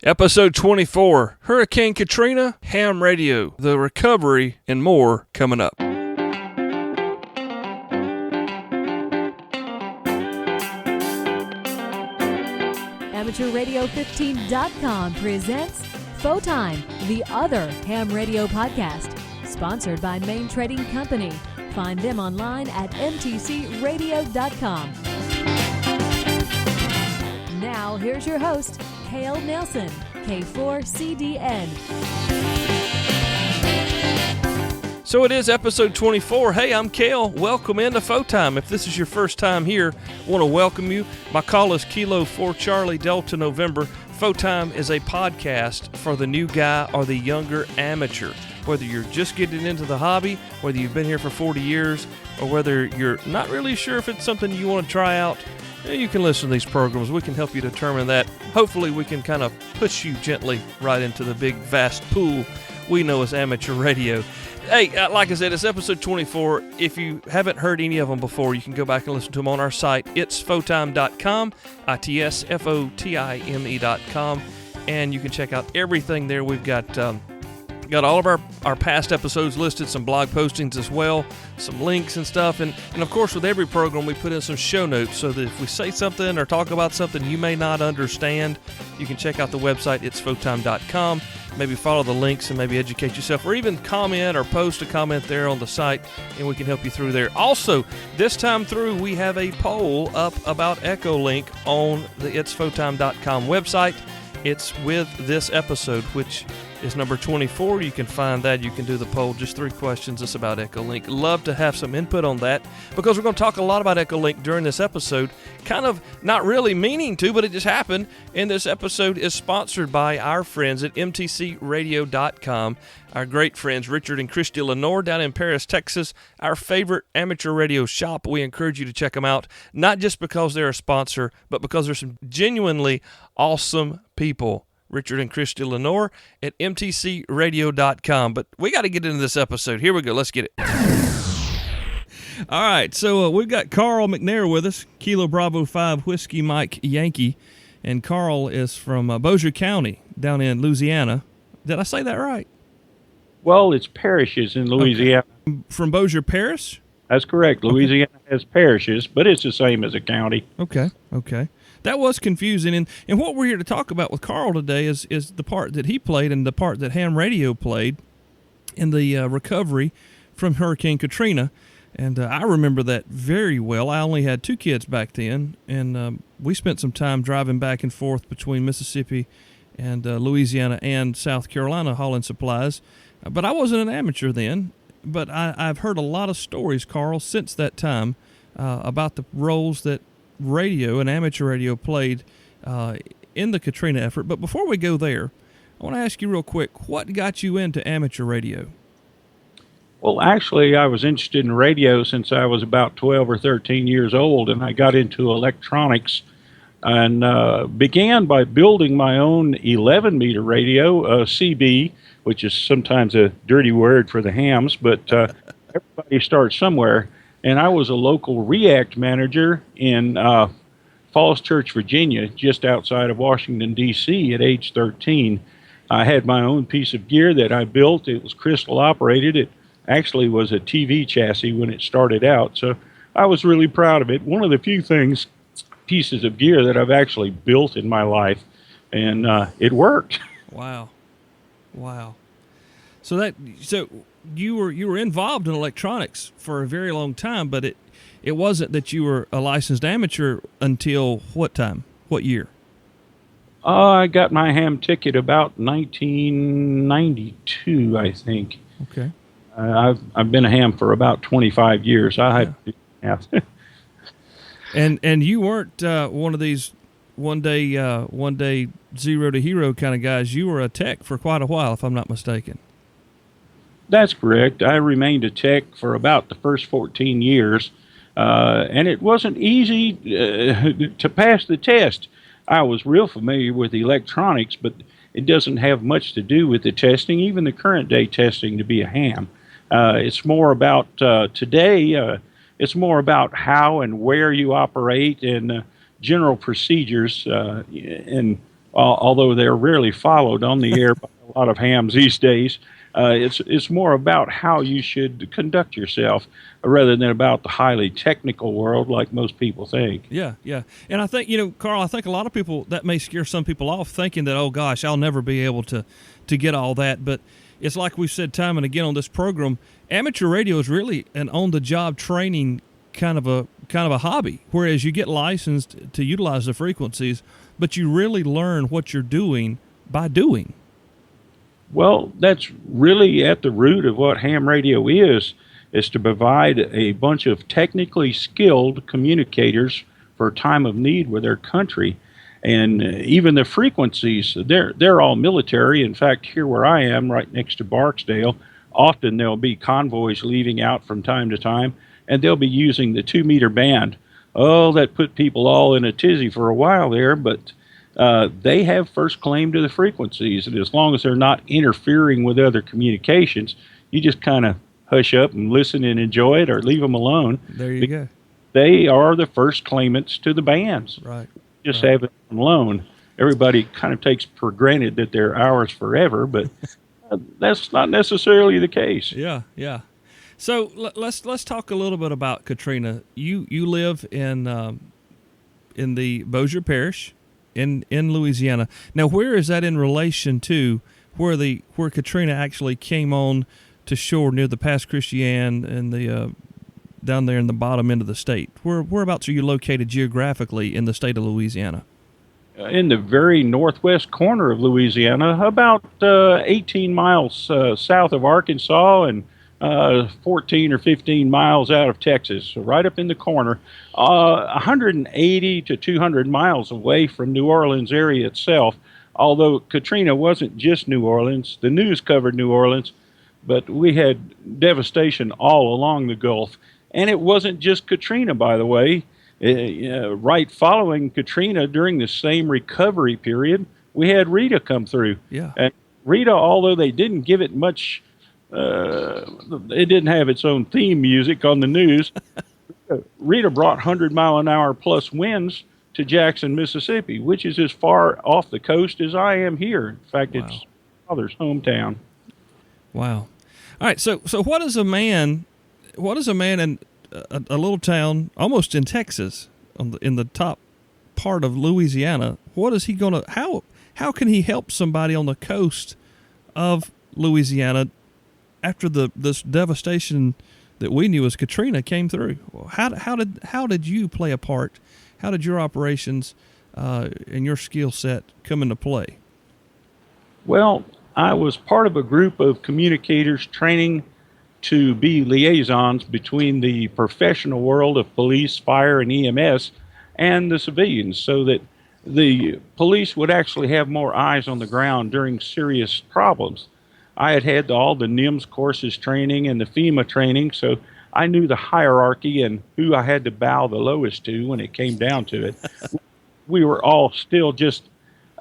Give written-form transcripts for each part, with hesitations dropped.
Episode 24, Hurricane Katrina, ham radio, the recovery, and more coming up. AmateurRadio15.com presents Faux Time, the other ham radio podcast, sponsored by Main Trading Company. Find them online at mtcradio.com. Now, here's your host, Cale Nelson, K4CDN. So it is episode 24. Hey, I'm Cale. Welcome into Faux Time. If this is your first time here, I want to welcome you. My call is Kilo 4 Charlie Delta November. Faux Time is a podcast for the new guy or the younger amateur. Whether you're just getting into the hobby, whether you've been here for 40 years, or whether you're not really sure if it's something you want to try out, you can listen to these programs. We can help you determine that. Hopefully we can kind of push you gently right into the big, vast pool we know as amateur radio. Hey, like I said, it's episode 24. If you haven't heard any of them before, you can go back and listen to them on our site. It's photime.com, itsfotime.com, and you can check out everything there. We've got all of our past episodes listed, some blog postings as well, some links and stuff. And of course, with every program, we put in some show notes so that if we say something or talk about something you may not understand, you can check out the website, itsphotime.com. Maybe follow the links and maybe educate yourself, or even comment or post a comment there on the site, and we can help you through there. Also, this time through, we have a poll up about Echolink on the itsphotime.com website. It's with this episode, which is number 24. You can find that. You can do the poll. Just 3 questions. It's about Echolink. Love to have some input on that, because we're going to talk a lot about Echolink during this episode. Kind of not really meaning to, but it just happened. And this episode is sponsored by our friends at mtcradio.com. Our great friends Richard and Christy Lenore down in Paris, Texas. Our favorite amateur radio shop. We encourage you to check them out, not just because they're a sponsor, but because they're some genuinely awesome people. Richard and Christy Lenore at mtcradio.com. But we got to get into this episode. Here we go. Let's get it. All right. So we've got Carl McNair with us, Kilo Bravo 5 Whiskey Mike Yankee. And Carl is from Bossier County down in Louisiana. Did I say that right? Well, it's parishes in Louisiana. Okay. From Bossier Parish? That's correct. Louisiana has parishes, but it's the same as a county. Okay. That was confusing, and what we're here to talk about with Carl today is the part that he played and the part that ham radio played in the recovery from Hurricane Katrina. And I remember that very well. I only had 2 kids back then, and we spent some time driving back and forth between Mississippi and Louisiana and South Carolina hauling supplies. But I wasn't an amateur then, but I've heard a lot of stories, Carl, since that time about the roles that radio and amateur radio played in the Katrina effort. But before we go there, I want to ask you real quick, what got you into amateur radio? Well, actually, I was interested in radio since I was about 12 or 13 years old, and I got into electronics and began by building my own 11-meter radio, CB, which is sometimes a dirty word for the hams, but everybody starts somewhere. And I was a local REACT manager in Falls Church, Virginia, just outside of Washington, D.C. at age 13. I had my own piece of gear that I built. It was crystal operated. It actually was a TV chassis when it started out, so I was really proud of it. One of the few pieces of gear that I've actually built in my life, and it worked. Wow. So you were involved in electronics for a very long time, but it wasn't that you were a licensed amateur until what time? What year? I got my ham ticket about 1992, I think. Okay. I've been a ham for about 25 years. And you weren't one of these one day zero to hero kind of guys. You were a tech for quite a while, if I'm not mistaken. That's correct. I remained a tech for about the first 14 years, and it wasn't easy to pass the test. I was real familiar with electronics, but it doesn't have much to do with the testing, even the current day testing, to be a ham. It's more about today, it's more about how and where you operate and general procedures. And although they're rarely followed on the air by a lot of hams these days. It's more about how you should conduct yourself rather than about the highly technical world like most people think. Yeah, yeah. And I think, Carl, I think a lot of people, that may scare some people off thinking that, oh gosh, I'll never be able to get all that. But it's like we've said time and again on this program, amateur radio is really an on-the-job training kind of a hobby, whereas you get licensed to utilize the frequencies, but you really learn what you're doing by doing. Well, that's really at the root of what ham radio is to provide a bunch of technically skilled communicators for a time of need with their country. And even the frequencies, they're all military. In fact, here where I am, right next to Barksdale, often there'll be convoys leaving out from time to time, and they'll be using the 2-meter band. Oh, that put people all in a tizzy for a while there, but they have first claim to the frequencies, and as long as they're not interfering with other communications, you just kind of hush up and listen and enjoy it, or leave them alone. There you go. They are the first claimants to the bands. Right. Just have it on loan. Everybody kind of takes for granted that they're ours forever, but that's not necessarily the case. Yeah, yeah. So let's talk a little bit about Katrina. You live in the Bossier Parish in Louisiana. Now, where is that in relation to where Katrina actually came on to shore near the Pass Christian and the down there in the bottom end of the state? Whereabouts are you located geographically in the state of Louisiana? In the very northwest corner of Louisiana, about 18 miles south of Arkansas and 14 or 15 miles out of Texas, so right up in the corner, 180 to 200 miles away from New Orleans area itself. Although Katrina wasn't just New Orleans, the news covered New Orleans, but we had devastation all along the Gulf. And it wasn't just Katrina, by the way. Right following Katrina, during the same recovery period, we had Rita come through. Yeah. And Rita, although they didn't give it much, it didn't have its own theme music on the news. Rita brought 100-mile-an-hour plus winds to Jackson, Mississippi, which is as far off the coast as I am here. In fact, Wow. It's my father's hometown. Wow. All right. So what is a man in a little town almost in Texas in the top part of Louisiana? What is he going to, how can he help somebody on the coast of Louisiana after this devastation that we knew as Katrina came through? How did you play a part? How did your operations and your skill set come into play? Well, I was part of a group of communicators training to be liaisons between the professional world of police, fire, and EMS and the civilians, so that the police would actually have more eyes on the ground during serious problems. I had all the NIMS courses training and the FEMA training, so I knew the hierarchy and who I had to bow the lowest to when it came down to it. We were all still just,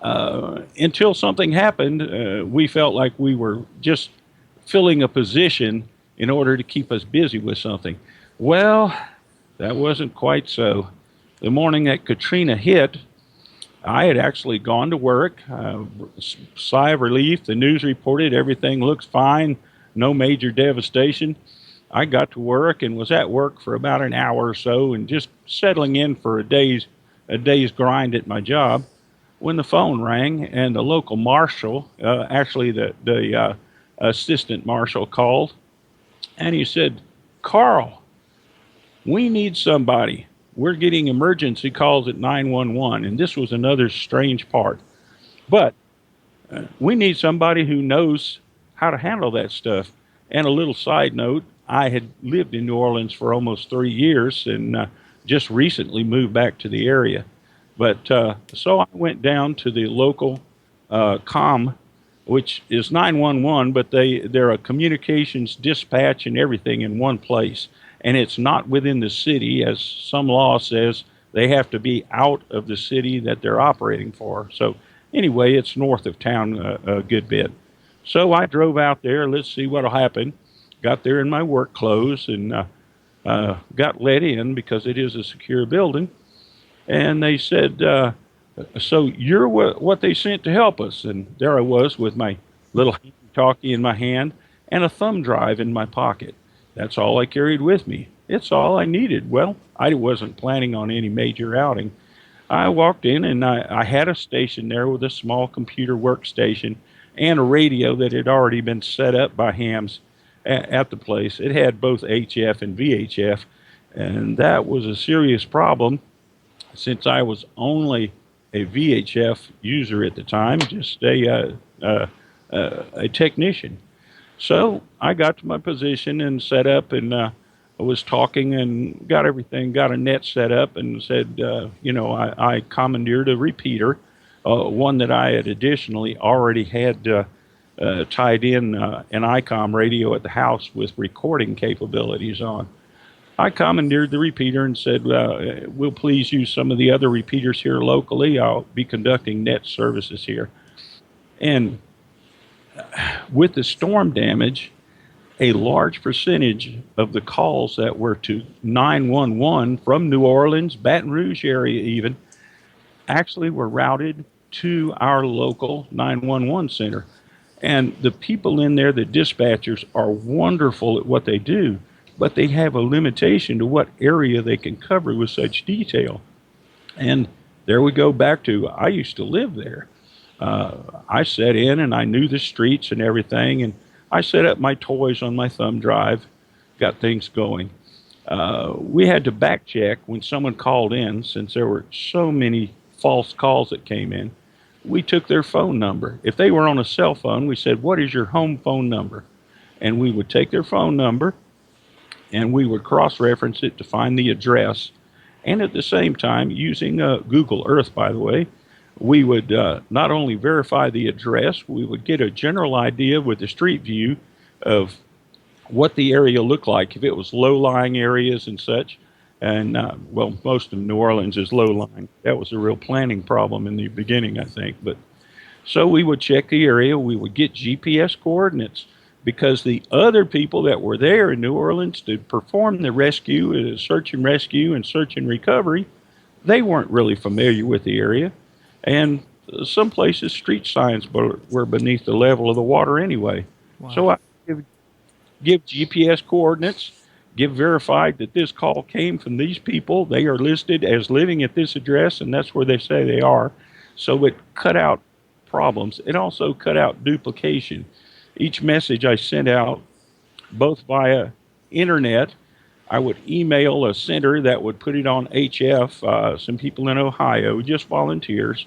until something happened, we felt like we were just filling a position in order to keep us busy with something. Well, that wasn't quite so. The morning that Katrina hit, I had actually gone to work, sigh of relief. The news reported everything looks fine, no major devastation. I got to work and was at work for about an hour or so and just settling in for a day's grind at my job when the phone rang and the local marshal, actually the assistant marshal, called, and he said, "Carl, we need somebody. We're getting emergency calls at 911, and this was another strange part. But we need somebody who knows how to handle that stuff." And a little side note, I had lived in New Orleans for almost 3 years and just recently moved back to the area. But so I went down to the local COM, which is 911, but they're a communications dispatch and everything in one place. And it's not within the city, as some law says. They have to be out of the city that they're operating for. So anyway, it's north of town a good bit. So I drove out there, let's see what'll happen. Got there in my work clothes and got let in because it is a secure building. And they said, So you're what they sent to help us. And there I was with my little talkie in my hand and a thumb drive in my pocket. That's all I carried with me. It's all I needed. Well, I wasn't planning on any major outing. I walked in and I had a station there with a small computer workstation and a radio that had already been set up by hams at the place. It had both HF and VHF, and that was a serious problem since I was only a VHF user at the time, just a technician. So I got to my position and set up, and I was talking and got everything, got a net set up, and said, I commandeered a repeater, one that I had additionally already had tied in an ICOM radio at the house with recording capabilities on. I commandeered the repeater and said, we'll please use some of the other repeaters here locally. I'll be conducting net services here. And with the storm damage, a large percentage of the calls that were to 911 from New Orleans, Baton Rouge area even, actually were routed to our local 911 center. And the people in there, the dispatchers, are wonderful at what they do, but they have a limitation to what area they can cover with such detail. And there we go back to, I used to live there. I set in and I knew the streets and everything, and I set up my toys on my thumb drive, got things going. We had to back check when someone called in, since there were so many false calls that came in. We took their phone number. If they were on a cell phone, we said, what is your home phone number? And we would take their phone number and we would cross-reference it to find the address. And at the same time, using Google Earth, by the way, we would not only verify the address, we would get a general idea with the street view of what the area looked like, if it was low-lying areas and such. And, most of New Orleans is low-lying. That was a real planning problem in the beginning, I think. But so we would check the area. We would get GPS coordinates because the other people that were there in New Orleans to perform the rescue, search and rescue and search and recovery, they weren't really familiar with the area. And some places, street signs were beneath the level of the water anyway. Wow. So I give GPS coordinates, give verified that this call came from these people. They are listed as living at this address, and that's where they say they are. So it cut out problems. It also cut out duplication. Each message I sent out, both via internet, I would email a center that would put it on HF, some people in Ohio, just volunteers.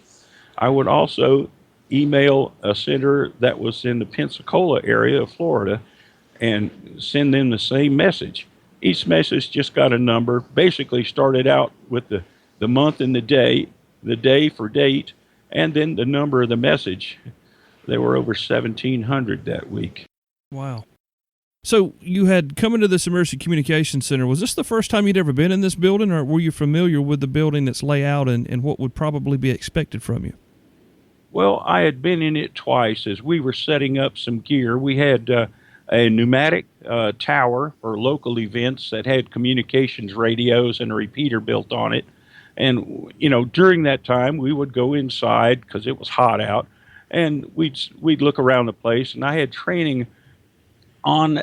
I would also email a center that was in the Pensacola area of Florida and send them the same message. Each message just got a number, basically started out with the month and the day for date, and then the number of the message. There were over 1,700 that week. Wow. So you had come into this Emergency Communications Center. Was this the first time you'd ever been in this building, or were you familiar with the building, its layout, and what would probably be expected from you? Well, I had been in it twice as we were setting up some gear. We had a pneumatic tower for local events that had communications radios and a repeater built on it. And, during that time, we would go inside because it was hot out, and we'd look around the place. And I had training on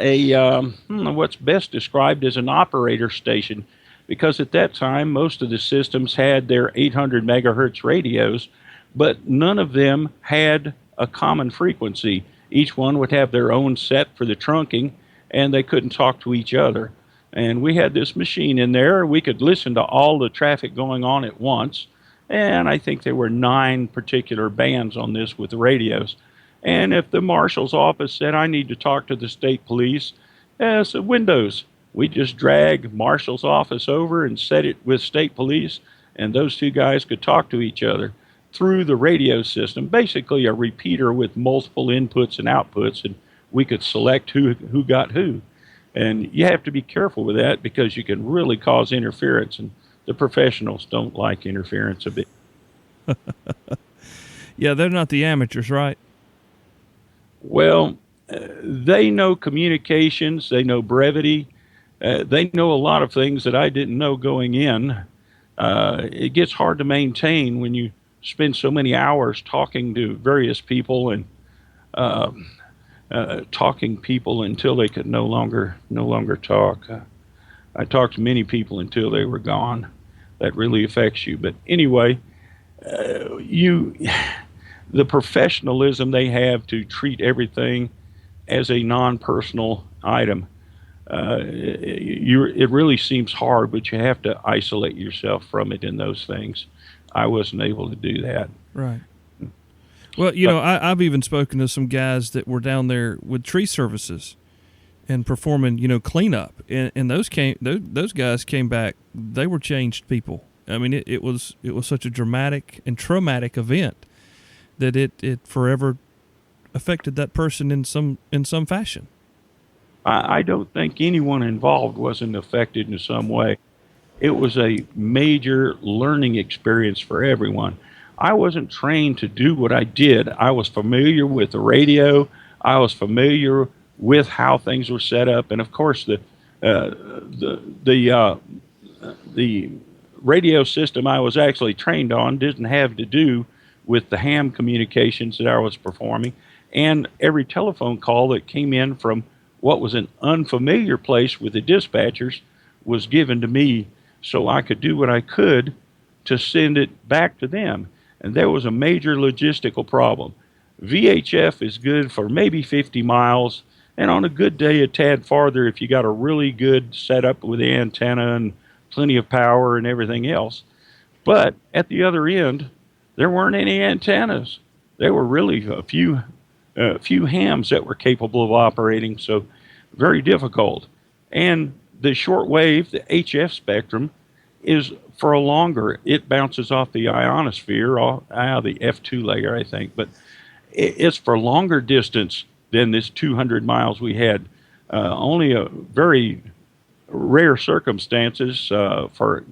what's best described as an operator station, because at that time, most of the systems had their 800 megahertz radios, but none of them had a common frequency. Each one would have their own set for the trunking, and they couldn't talk to each other. And we had this machine in there. We could listen to all the traffic going on at once. And I think there were 9 particular bands on this with the radios. And if the marshal's office said, I need to talk to the state police, so Windows, we just drag marshal's office over and set it with state police, and those two guys could talk to each other through the radio system, basically a repeater with multiple inputs and outputs, and we could select who got who. And you have to be careful with that because you can really cause interference, and the professionals don't like interference a bit. Yeah, they're not the amateurs, right? Well, they know communications, they know brevity, they know a lot of things that I didn't know going in. It gets hard to maintain when you spend so many hours talking to various people and uh, talking people until they could no longer talk. I talked to many people until they were gone. That really affects you. But anyway, you the professionalism they have to treat everything as a non-personal item. It really seems hard, but you have to isolate yourself from it in those things. I wasn't able to do that. Right. Well, I've even spoken to some guys that were down there with tree services and performing, cleanup, and those guys came back. They were changed people. I mean, it was such a dramatic and traumatic event that it forever affected that person in some fashion. I don't think anyone involved wasn't affected in some way. It was a major learning experience for everyone. I wasn't trained to do what I did. I was familiar with the radio. I was familiar with how things were set up, and of course the radio system I was actually trained on didn't have to do with the ham communications that I was performing, and every telephone call that came in from what was an unfamiliar place with the dispatchers was given to me so I could do what I could to send it back to them. And there was a major logistical problem. VHF is good for maybe 50 miles, and on a good day a tad farther if you got a really good setup with the antenna and plenty of power and everything else. But at the other end, there weren't any antennas. There were really a few hams that were capable of operating, so very difficult. And the shortwave, the HF spectrum, is for a longer. It bounces off the ionosphere, out of the F2 layer, I think, but it's for longer distance than this 200 miles we had. Only a very rare circumstances for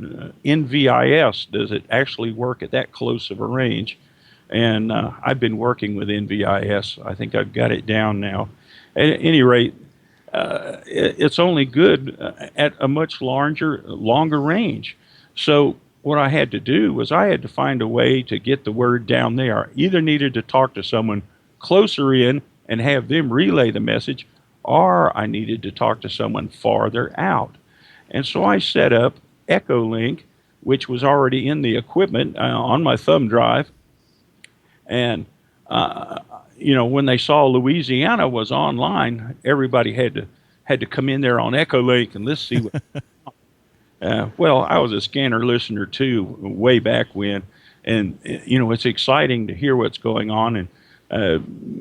NVIS does it actually work at that close of a range. And I've been working with NVIS. I think I've got it down now. At any rate, it's only good at a much longer range. So what I had to do was I had to find a way to get the word down there. I either needed to talk to someone closer in and have them relay the message, or I needed to talk to someone farther out. And so I set up Echolink, which was already in the equipment on my thumb drive. And, when they saw Louisiana was online, everybody had to come in there on Echolink and let's see what. Well, I was a scanner listener too, way back when, and it's exciting to hear what's going on and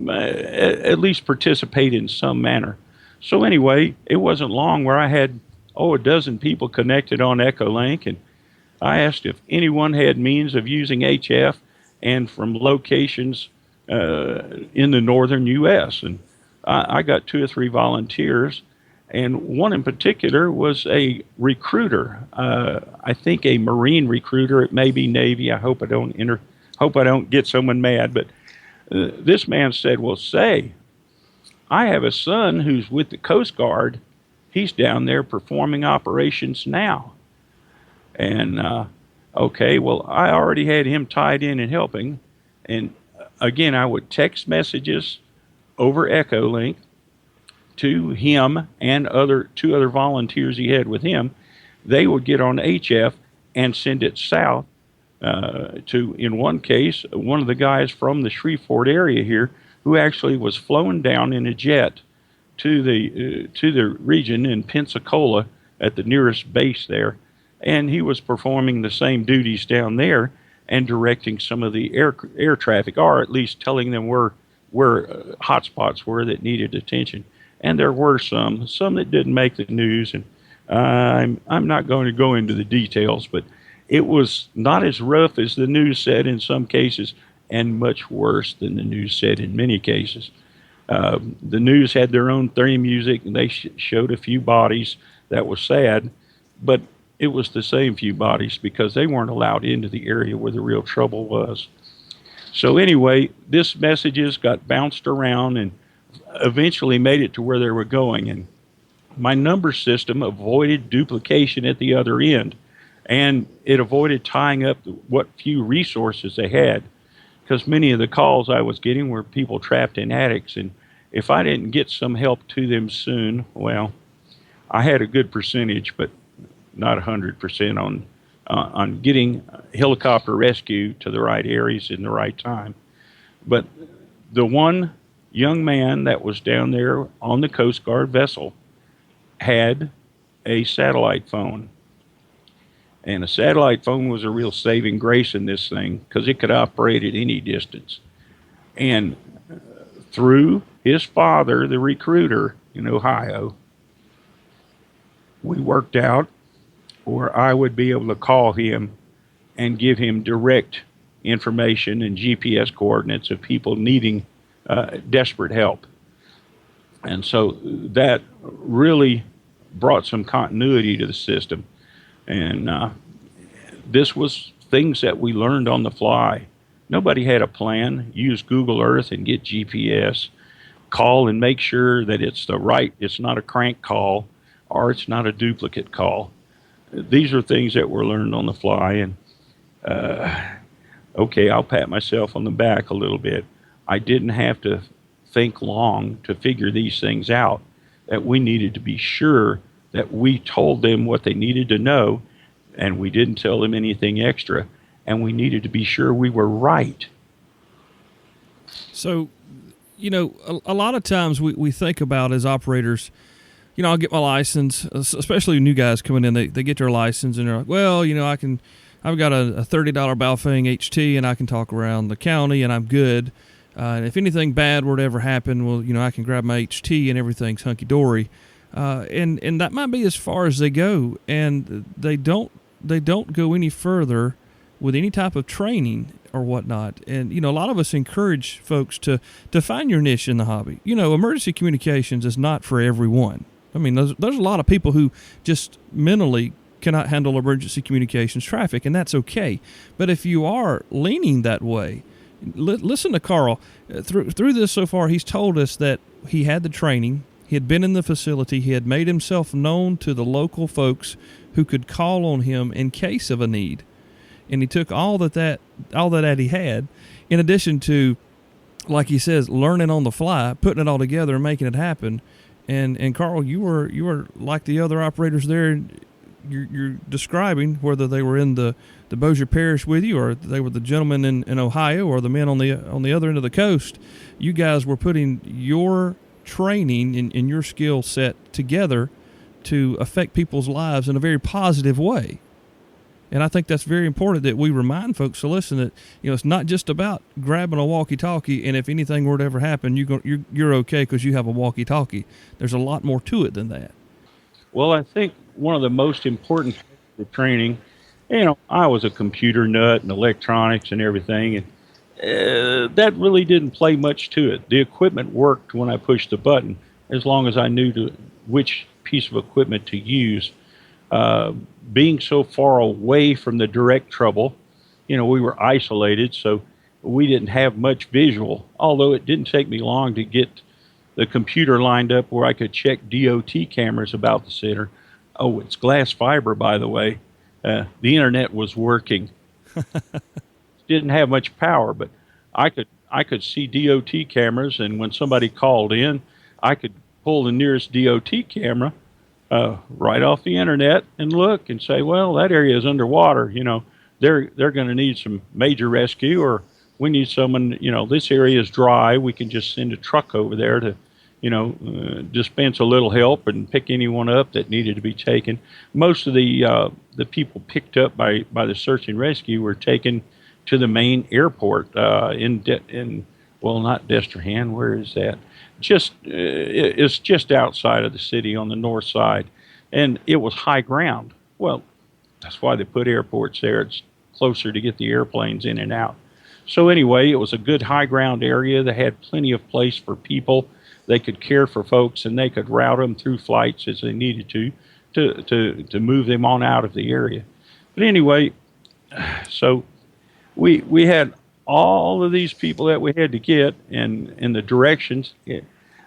at least participate in some manner. So anyway, it wasn't long where I had a dozen people connected on Echolink, and I asked if anyone had means of using HF and from locations in the northern U.S. And I got 2 or 3 volunteers. And one in particular was a recruiter. I think a Marine recruiter. It may be Navy. I hope I don't get someone mad. But this man said, "Well, say, I have a son who's with the Coast Guard. He's down there performing operations now." And okay, well, I already had him tied in and helping. And again, I would text messages over Echolink to him and 2 other volunteers he had with him. They would get on HF and send it south to, in one case, one of the guys from the Shreveport area here who actually was flown down in a jet to the region in Pensacola at the nearest base there. And he was performing the same duties down there and directing some of the air traffic, or at least telling them where hotspots were that needed attention. And there were some that didn't make the news, and I'm not going to go into the details, but it was not as rough as the news said in some cases, and much worse than the news said in many cases. The news had their own theme music, and they showed a few bodies. That was sad, but it was the same few bodies because they weren't allowed into the area where the real trouble was. So anyway, this messages got bounced around and eventually made it to where they were going, and my number system avoided duplication at the other end. And it avoided tying up what few resources they had, because many of the calls I was getting were people trapped in attics. And if I didn't get some help to them soon, well, I had a good percentage, but not 100% on getting helicopter rescue to the right areas in the right time. But the one young man that was down there on the Coast Guard vessel had a satellite phone. And a satellite phone was a real saving grace in this thing because it could operate at any distance. And through his father, the recruiter in Ohio, we worked out where I would be able to call him and give him direct information and GPS coordinates of people needing desperate help. And so that really brought some continuity to the system. And this was things that we learned on the fly. Nobody had a plan. Use Google Earth and get GPS. Call and make sure that it's not a crank call or it's not a duplicate call. These are things that were learned on the fly. And okay, I'll pat myself on the back a little bit. I didn't have to think long to figure these things out, that we needed to be sure that we told them what they needed to know, and we didn't tell them anything extra, and we needed to be sure we were right. So, a lot of times we think about as operators, I'll get my license, especially new guys coming in, they get their license and they're like, well, I've got a $30 Baofeng HT and I can talk around the county and I'm good. And if anything bad were to ever happen, well, I can grab my HT and everything's hunky-dory. And that might be as far as they go. And they don't go any further with any type of training or whatnot. And, a lot of us encourage folks to find your niche in the hobby. Emergency communications is not for everyone. I mean, there's a lot of people who just mentally cannot handle emergency communications traffic, and that's okay. But if you are leaning that way, listen to Carl. Through this so far, he's told us that he had the training, he had been in the facility, he had made himself known to the local folks who could call on him in case of a need. And he took all that he had, in addition to, like he says, learning on the fly, putting it all together and making it happen. And Carl, you were like the other operators there. You're describing, whether they were in the Bossier Parish with you, or they were the gentlemen in Ohio, or the men on the other end of the coast. You guys were putting your training and your skill set together to affect people's lives in a very positive way. And I think that's very important that we remind folks to listen that, it's not just about grabbing a walkie-talkie and if anything were to ever happen, you're okay because you have a walkie-talkie. There's a lot more to it than that. Well, I think one of the most important parts of the training, I was a computer nut and electronics and everything, and that really didn't play much to it. The equipment worked when I pushed the button, as long as I knew which piece of equipment to use. Being so far away from the direct trouble, we were isolated, so we didn't have much visual, although it didn't take me long to get the computer lined up where I could check DOT cameras about the center. Oh, it's glass fiber, by the way. The internet was working. Didn't have much power, but I could see DOT cameras, and when somebody called in, I could pull the nearest DOT camera right off the internet and look and say, well, that area is underwater. They're going to need some major rescue, or we need someone. This area is dry. We can just send a truck over there to, dispense a little help and pick anyone up that needed to be taken. Most of the people picked up by the search and rescue were taken to the main airport not Destrehan. Where is that? It's just outside of the city on the north side, and it was high ground. Well, that's why they put airports there. It's closer to get the airplanes in and out. So anyway, it was a good high ground area. They had plenty of place for people. They could care for folks, and they could route them through flights as they needed to move them on out of the area. But anyway, so we had all of these people that we had to get, and the directions.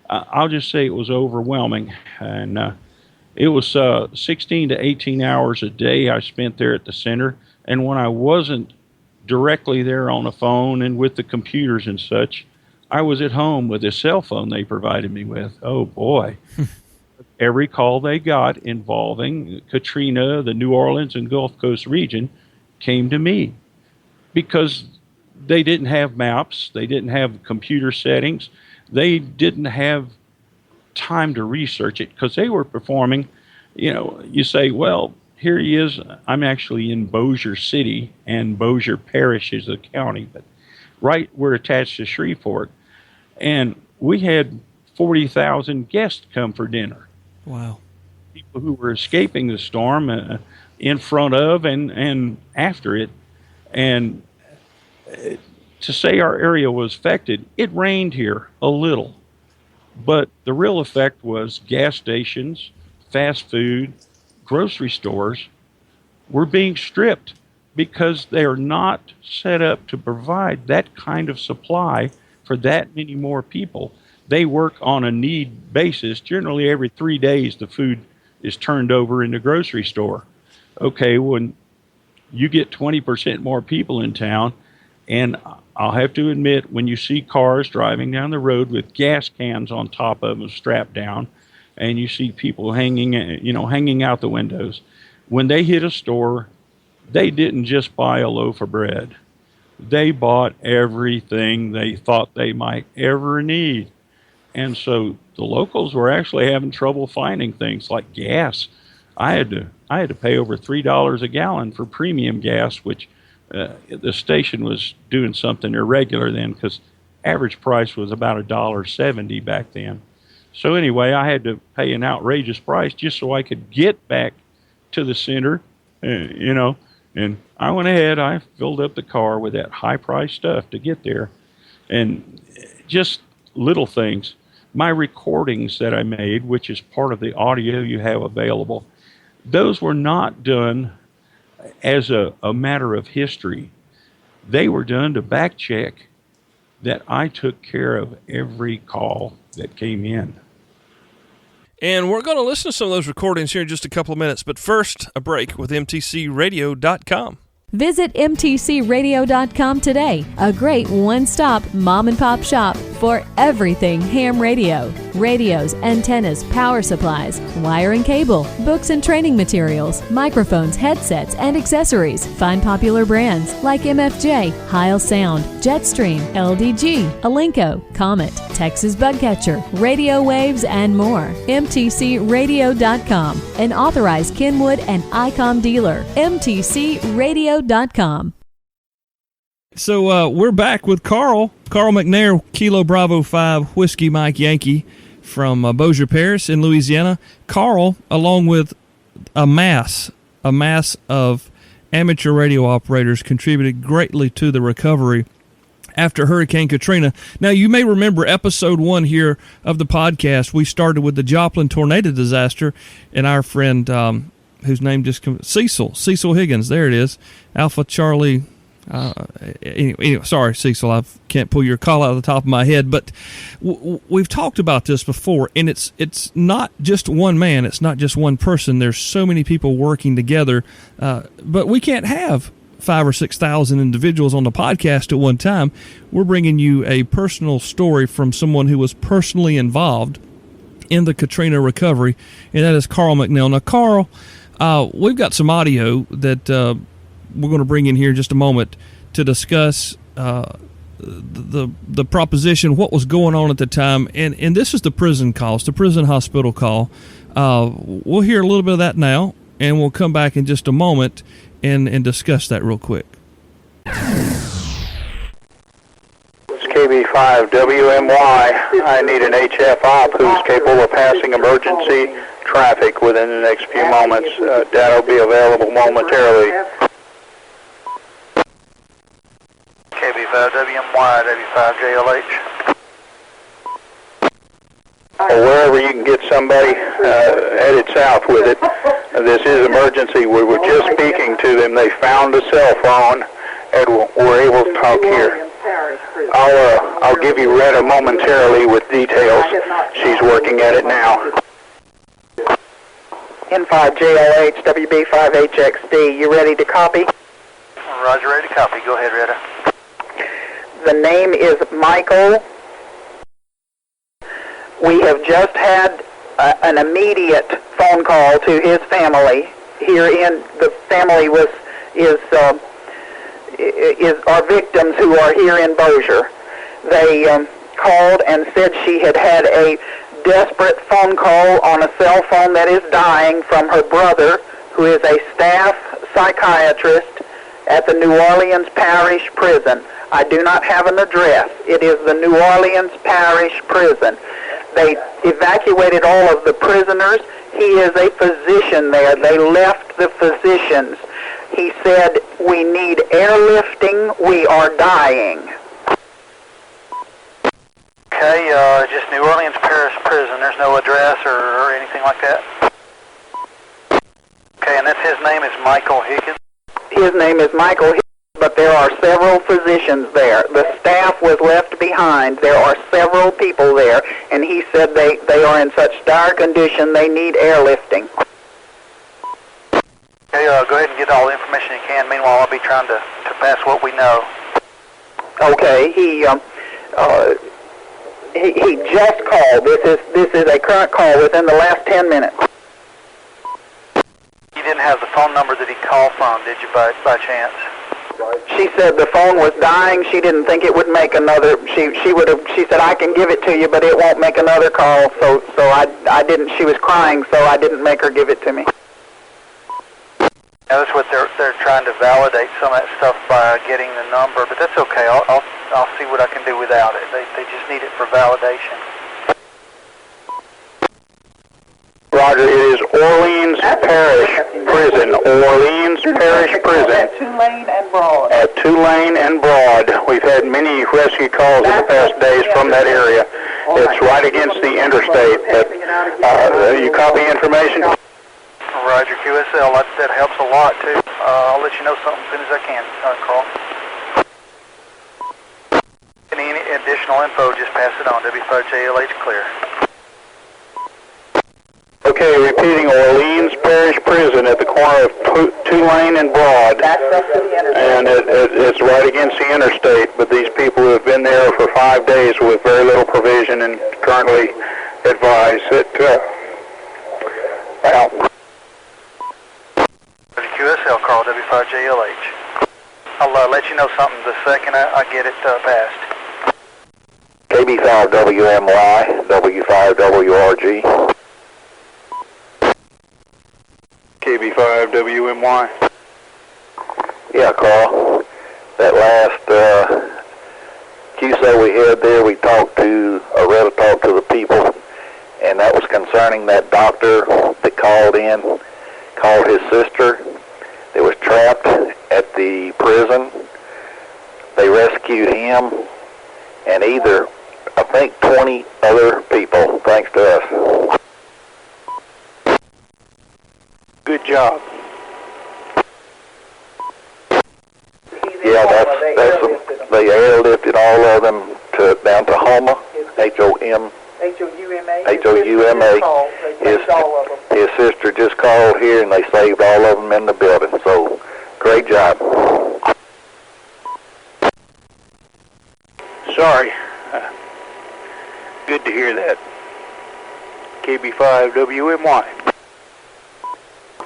I'll just say it was overwhelming, and It was 16 to 18 hours a day I spent there at the center. And when I wasn't directly there on the phone and with the computers and such, I was at home with a cell phone they provided me with. Oh, boy. Every call they got involving Katrina, the New Orleans and Gulf Coast region, came to me because they didn't have maps. They didn't have computer settings. They didn't have time to research it because they were performing. You say, well, here he is. I'm actually in Bossier City, and Bossier Parish is the county, but we're attached to Shreveport. And we had 40,000 guests come for dinner. Wow. People who were escaping the storm in front of and after it. And to say our area was affected, it rained here a little. But the real effect was gas stations, fast food, grocery stores were being stripped because they are not set up to provide that kind of supply for that many more people. They work on a need basis. Generally, every 3 days, the food is turned over in the grocery store. Okay, when you get 20% more people in town, and I'll have to admit, when you see cars driving down the road with gas cans on top of them strapped down, and you see people hanging out the windows, when they hit a store, they didn't just buy a loaf of bread. They bought everything they thought they might ever need. And so the locals were actually having trouble finding things like gas. I had to pay over $3 a gallon for premium gas, which the station was doing something irregular then, because average price was about $1.70 back then. So anyway, I had to pay an outrageous price just so I could get back to the center, and I went ahead, I filled up the car with that high-priced stuff to get there. And just little things. My recordings that I made, which is part of the audio you have available, those were not done as a matter of history. They were done to back check that I took care of every call that came in. And we're going to listen to some of those recordings here in just a couple of minutes. But first, a break with mtcradio.com. Visit mtcradio.com today, a great one-stop mom-and-pop shop for everything ham radio. Radios, antennas, power supplies, wire and cable, books and training materials, microphones, headsets, and accessories. Find popular brands like MFJ, Heil Sound, Jetstream, LDG, Alinco, Comet, Texas Bugcatcher, Radio Waves, and more. mtcradio.com, an authorized Kenwood and ICOM dealer. mtcradio.com. So we're back with Carl McNair, Kilo Bravo 5, Whiskey Mike Yankee from Bossier Parish in Louisiana. Carl, along with a mass of amateur radio operators, contributed greatly to the recovery after Hurricane Katrina. Now, you may remember episode 1 here of the podcast. We started with the Joplin tornado disaster, and our friend, whose name just comes, Cecil Higgins, there it is, Alpha Charlie. Anyway, sorry, Cecil, I can't pull your call out of the top of my head, but we've talked about this before, and it's not just one man, it's not just one person. There's so many people working together, but we can't have 5,000 or 6,000 individuals on the podcast at one time. We're bringing you a personal story from someone who was personally involved in the Katrina recovery, and that is Carl McNeil. Now, Carl, we've got some audio that we're going to bring in here in just a moment to discuss the proposition, what was going on at the time, and this is the prison call, it's the prison hospital call. We'll hear a little bit of that now, and we'll come back in just a moment and discuss that real quick. It's KB5WMY. I need an HF op who's capable of passing emergency traffic within the next few moments. Data will be available momentarily. KB5WMY, W5JLH. Or wherever you can get somebody headed south with it. This is emergency. We were just speaking to them. They found a cell phone and were able to talk here. I'll give you Retta momentarily with details. She's working at it now. N5JLH, WB5HXD. You ready to copy? Roger, ready to copy. Go ahead, Retta. The name is Michael. We have just had an immediate phone call to his family. The family is our victims who are here in Bossier. They called and said she had had a desperate phone call on a cell phone that is dying from her brother, who is a staff psychiatrist at the New Orleans Parish Prison. I do not have an address. It is the New Orleans Parish Prison. They evacuated all of the prisoners. He is a physician there. They left the physicians. He said, "We need airlifting. We are dying." Okay, just New Orleans Parish Prison. There's no address or anything like that? Okay, and that's his name is Michael Higgins? His name is Michael Higgins, but there are several physicians there. The staff was left behind. There are several people there, and he said they are in such dire condition they need airlifting. Okay, go ahead and get all the information you can. Meanwhile, I'll be trying to pass what we know. Okay, he just called. This is a current call within the last 10 minutes. You didn't have the phone number that he called from, did you, by chance? She said the phone was dying. She didn't think it would make another. She said, "I can give it to you, but it won't make another call." So I didn't. She was crying, so I didn't make her give it to me. Now, that's what they're trying to validate some of that stuff by getting the number, but that's okay. I'll see what I can do without it. They just need it for validation. Roger, it is Orleans Parish Prison. Orleans Parish Prison. At Tulane and Broad. At Tulane and Broad. We've had many rescue calls in the past days from that area. It's right against the interstate. You copy information? Roger, QSL. That helps a lot, too. I'll let you know something as soon as I can, Carl. Any additional info, just pass it on. W5JLH clear. Okay, repeating, Orleans Parish Prison at the corner of Tulane and Broad. And it's right against the interstate, but these people have been there for 5 days with very little provision and currently advise that, well... QSL, Carl, W5JLH. I'll let you know something the second I get it passed. KB5WMY, W5WRG. KB5WMY. Yeah, Carl. That last QSO we had there, Retta talked to the people, and that was concerning that doctor that called his sister that was trapped at the prison. They rescued him and I think 20 other people, thanks to us. Good job. Yeah, they airlifted all of them down to Houma, Houma. His sister just called here and they saved all of them in the building. So, great job. Sorry. Good to hear that. KB5WMY.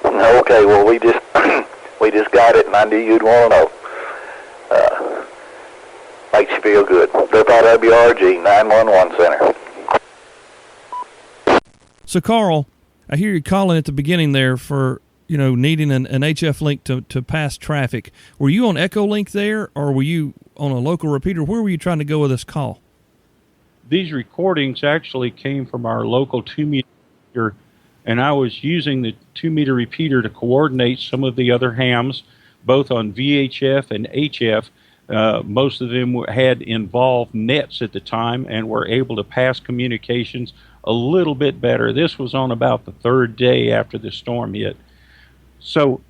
Okay, well we just got it and I knew you'd want to know. Makes you feel good. WRG 911 Center. So, Carl, I hear you calling at the beginning there for, needing an HF link to pass traffic. Were you on Echo Link there, or were you on a local repeater? Where were you trying to go with this call? These recordings actually came from our local 2-meter repeater, and I was using the 2-meter repeater to coordinate some of the other hams, both on VHF and HF. Most of them had involved nets at the time and were able to pass communications a little bit better. This was on about the third day after the storm hit. So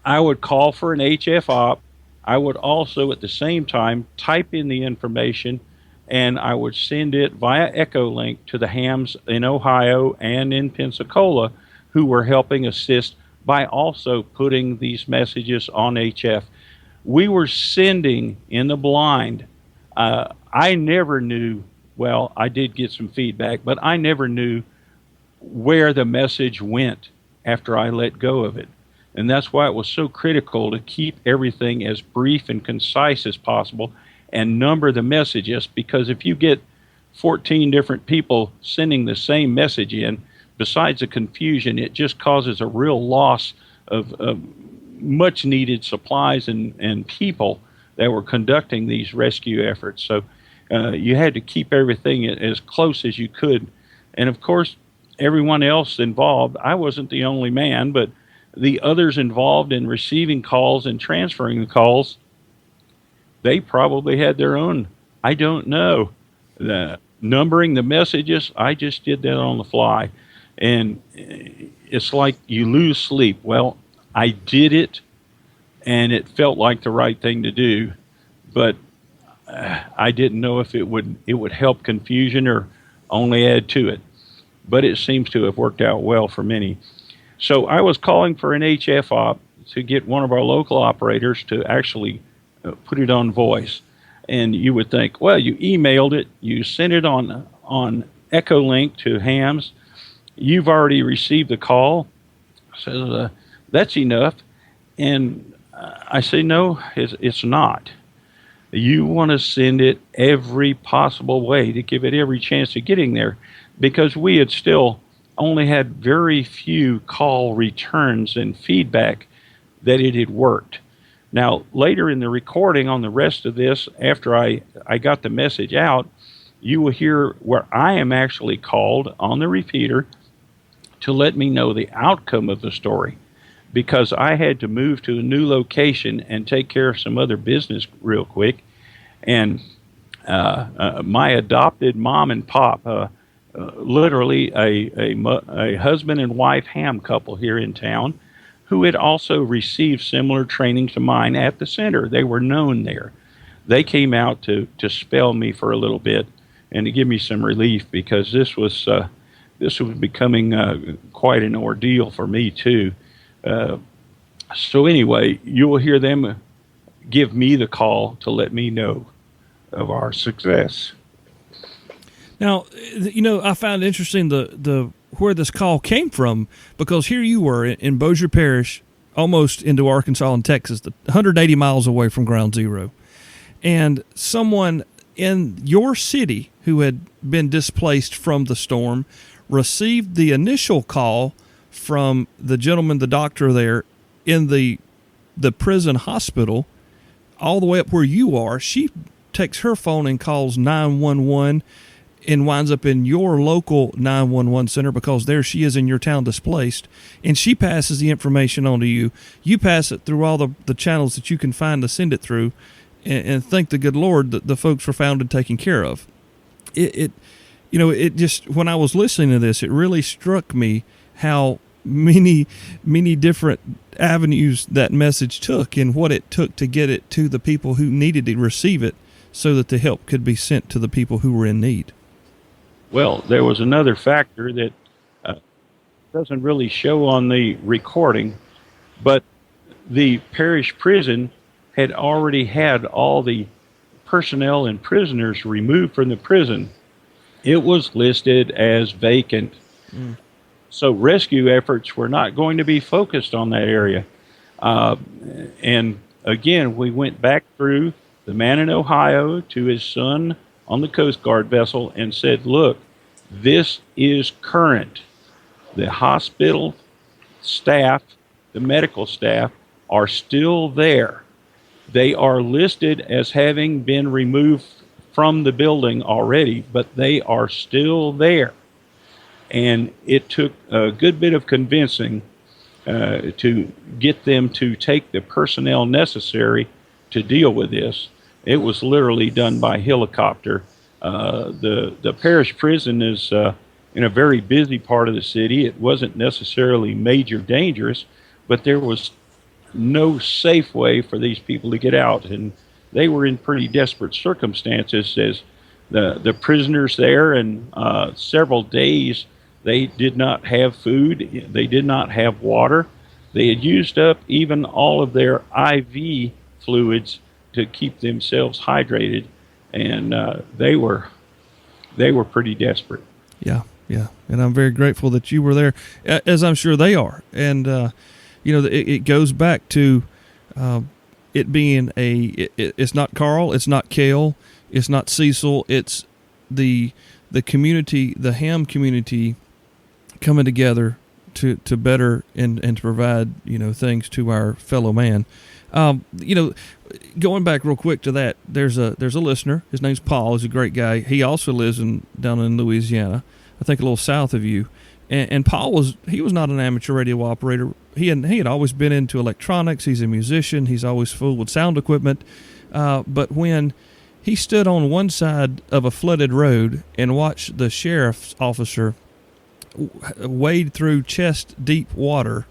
I would call for an HF op. I would also at the same time type in the information, and I would send it via Echo Link to the hams in Ohio and in Pensacola who were helping assist by also putting these messages on HF. We were sending in the blind. I never knew, well, I did get some feedback, but I never knew where the message went after I let go of it. And that's why it was so critical to keep everything as brief and concise as possible and number the messages, because if you get 14 different people sending the same message in, besides the confusion, it just causes a real loss of much needed supplies and people that were conducting these rescue efforts. So you had to keep everything as close as you could. And of course, everyone else involved, I wasn't the only man, but the others involved in receiving calls and transferring the calls, they probably had their own, I don't know, the numbering the messages. I just did that on the fly. And it's like you lose sleep. Well, I did it, and it felt like the right thing to do, but I didn't know if it would help confusion or only add to it. But it seems to have worked out well for many. So I was calling for an HF op to get one of our local operators to actually put it on voice. And you would think, well, you emailed it, you sent it on Echo Link to Hams, you've already received the call, so that's enough. And I say, no, it's not. You want to send it every possible way to give it every chance of getting there, because we had still only had very few call returns and feedback that it had worked. Now, later in the recording on the rest of this, after I got the message out, you will hear where I am actually called on the repeater to let me know the outcome of the story, because I had to move to a new location and take care of some other business real quick. And my adopted mom and pop, literally a husband and wife ham couple here in town, who had also received similar training to mine at the center. They were known there. They came out to spell me for a little bit and to give me some relief, because this was becoming quite an ordeal for me too. So anyway, you will hear them give me the call to let me know of our success. Now, I found interesting the where this call came from, because here you were in Bossier Parish, almost into Arkansas and Texas, 180 miles away from ground zero. And someone in your city who had been displaced from the storm received the initial call from the gentleman, the doctor there in the prison hospital, all the way up where you are. She takes her phone and calls 911 and winds up in your local 911 center, because there she is in your town displaced, and she passes the information on to you. You pass it through all the channels that you can find to send it through, and thank the good Lord that the folks were found and taken care of. It just, when I was listening to this, it really struck me how many different avenues that message took, and what it took to get it to the people who needed to receive it, so that the help could be sent to the people who were in need. Well, there was another factor that doesn't really show on the recording, but the parish prison had already had all the personnel and prisoners removed from the prison. It was listed as vacant. So rescue efforts were not going to be focused on that area. And again, we went back through the man in Ohio to his son on the Coast Guard vessel and said, look, this is current. The hospital staff, the medical staff, are still there. They are listed as having been removed from the building already, but they are still there. And it took a good bit of convincing to get them to take the personnel necessary to deal with this. It was literally done by helicopter. The parish prison is in a very busy part of the city. It wasn't necessarily major dangerous, but there was no safe way for these people to get out, and they were in pretty desperate circumstances as the prisoners there, and several days They did not have food. They did not have water. They had used up even all of their IV fluids to keep themselves hydrated, and they were pretty desperate. Yeah, yeah. And I'm very grateful that you were there, as I'm sure they are. And, it goes back to it being it's not Carl, it's not Cale, it's not Cecil, it's the community, the ham community coming together to better and to provide, things to our fellow man. Going back real quick to that, there's a listener. His name's Paul. He's a great guy. He also lives down in Louisiana, I think a little south of you. And Paul was not an amateur radio operator. He had always been into electronics. He's a musician. He's always fooled with sound equipment. But when he stood on one side of a flooded road and watched the sheriff's officer wade through chest-deep water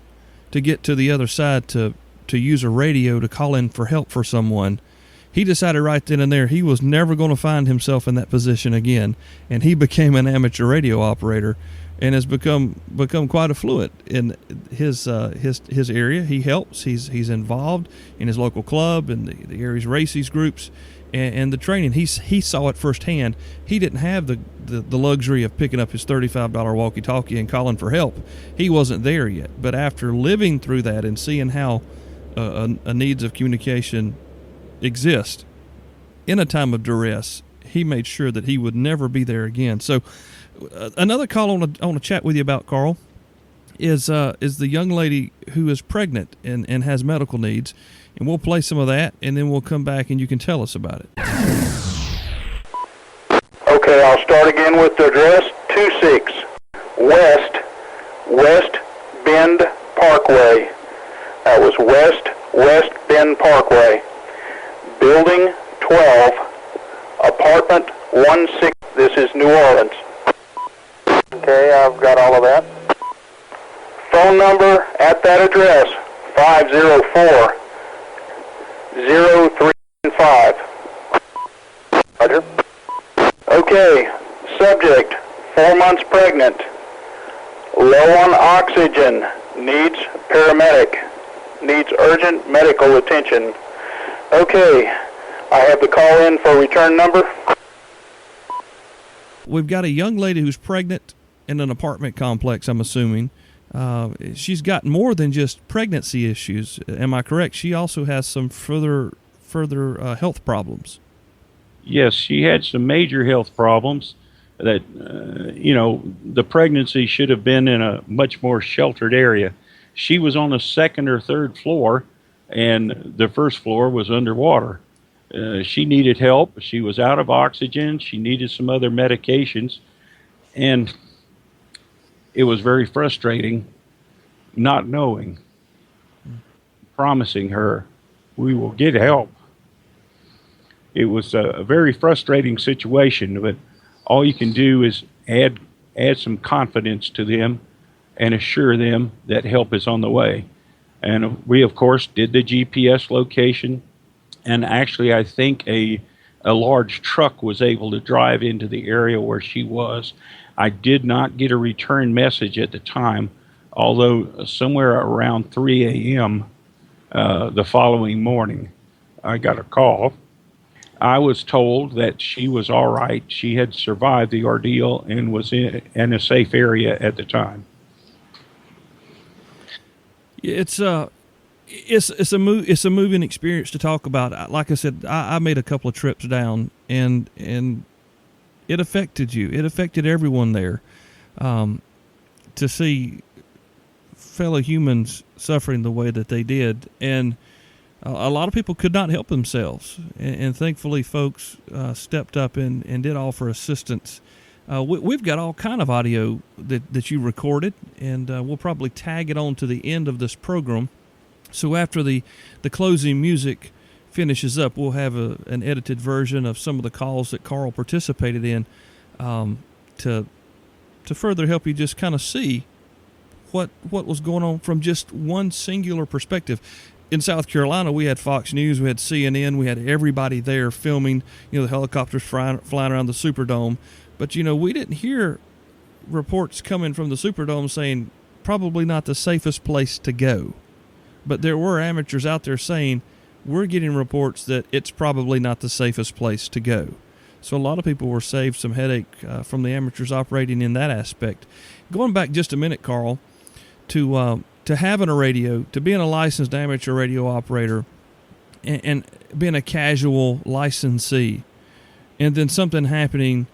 to get to the other side to use a radio to call in for help for someone, he decided right then and there he was never going to find himself in that position again, and he became an amateur radio operator and has become quite affluent in his area. He helps. He's involved in his local club and the area's races groups and the training. He saw it firsthand. He didn't have the luxury of picking up his $35 walkie-talkie and calling for help. He wasn't there yet. But after living through that and seeing how a needs of communication exist in a time of duress, he made sure that he would never be there again. So another call I want to chat with you about, Carl, is the young lady who is pregnant and has medical needs. And we'll play some of that, and then we'll come back and you can tell us about it. Okay, I'll start again with the address, 26 West Bend Parkway. That was West Bend Parkway. Building 12, apartment 16. This is New Orleans. Okay, I've got all of that. Phone number at that address, 504-0395. Roger. Okay, subject, 4 months pregnant, low on oxygen, needs paramedic, needs urgent medical attention. Okay, I have the call in for return number. We've got a young lady who's pregnant in an apartment complex, I'm assuming. She's got more than just pregnancy issues. Am I correct? She also has some further health problems. Yes, she had some major health problems that, the pregnancy should have been in a much more sheltered area. She was on the second or third floor, and the first floor was underwater. She needed help. She was out of oxygen. She needed some other medications, and it was very frustrating not knowing, promising her, we will get help. It was a very frustrating situation, but all you can do is add some confidence to them and assure them that help is on the way. And we, of course, did the GPS location, and actually I think a large truck was able to drive into the area where she was. I did not get a return message at the time, although somewhere around 3 a.m. The following morning, I got a call. I was told that she was all right. She had survived the ordeal and was in a safe area at the time. It's a moving experience to talk about. Like I said, I made a couple of trips down, and it affected you. It affected everyone there. To see fellow humans suffering the way that they did, and a lot of people could not help themselves, and thankfully folks stepped up and did offer assistance. We've got all kind of audio that you recorded, and we'll probably tag it on to the end of this program. So after the closing music finishes up, we'll have an edited version of some of the calls that Carl participated in to further help you just kind of see what was going on from just one singular perspective. In South Carolina, we had Fox News, we had CNN, we had everybody there filming, the helicopters flying around the Superdome. But, we didn't hear reports coming from the Superdome saying probably not the safest place to go. But there were amateurs out there saying we're getting reports that it's probably not the safest place to go. So a lot of people were saved some headache from the amateurs operating in that aspect. Going back just a minute, Carl, to having a radio, to being a licensed amateur radio operator, and being a casual licensee, and then something happening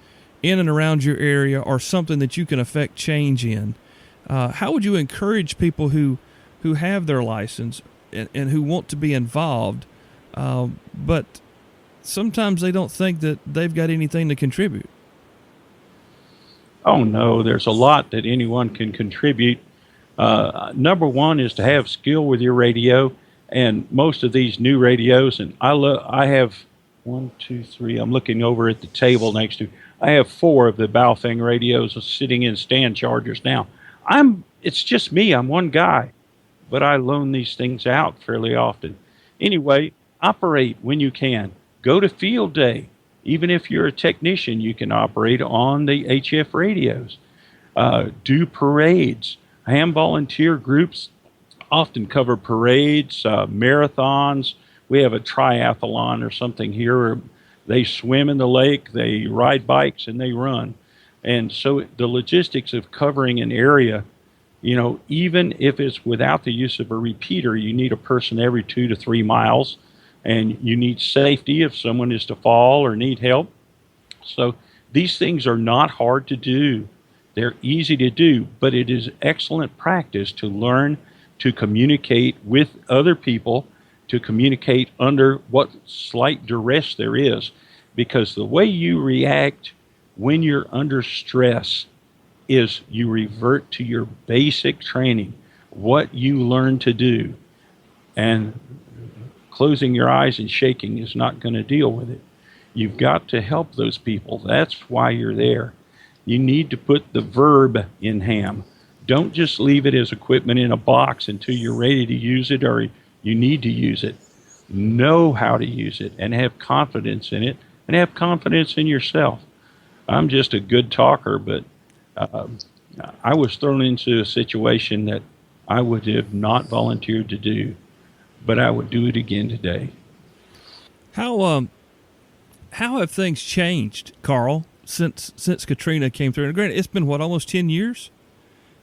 in and around your area or something that you can affect change in, how would you encourage people who have their license and who want to be involved, but sometimes they don't think that they've got anything to contribute? Oh, no, there's a lot that anyone can contribute. Number one is to have skill with your radio, and most of these new radios, and I have 1, 2, 3, I'm looking over at the table next to, I have 4 of the Baofeng radios sitting in stand chargers now. It's just me, I'm one guy, but I loan these things out fairly often. Anyway, operate when you can. Go to field day. Even if you're a technician, you can operate on the HF radios. Do parades. Ham volunteer groups often cover parades, marathons. We have a triathlon or something here where they swim in the lake, they ride bikes, and they run. And so the logistics of covering an area, even if it's without the use of a repeater, you need a person every 2 to 3 miles. And you need safety if someone is to fall or need help. So these things are not hard to do. They're easy to do, but it is excellent practice to learn to communicate with other people, to communicate under what slight duress there is. Because the way you react when you're under stress is you revert to your basic training, what you learn to do. And closing your eyes and shaking is not going to deal with it. You've got to help those people. That's why you're there. You need to put the verb in ham. Don't just leave it as equipment in a box until you're ready to use it or you need to use it. Know how to use it and have confidence in it and have confidence in yourself. I'm just a good talker, but I was thrown into a situation that I would have not volunteered to do, but I would do it again today. How have things changed, Carl, since Katrina came through? And granted, it's been almost 10 years,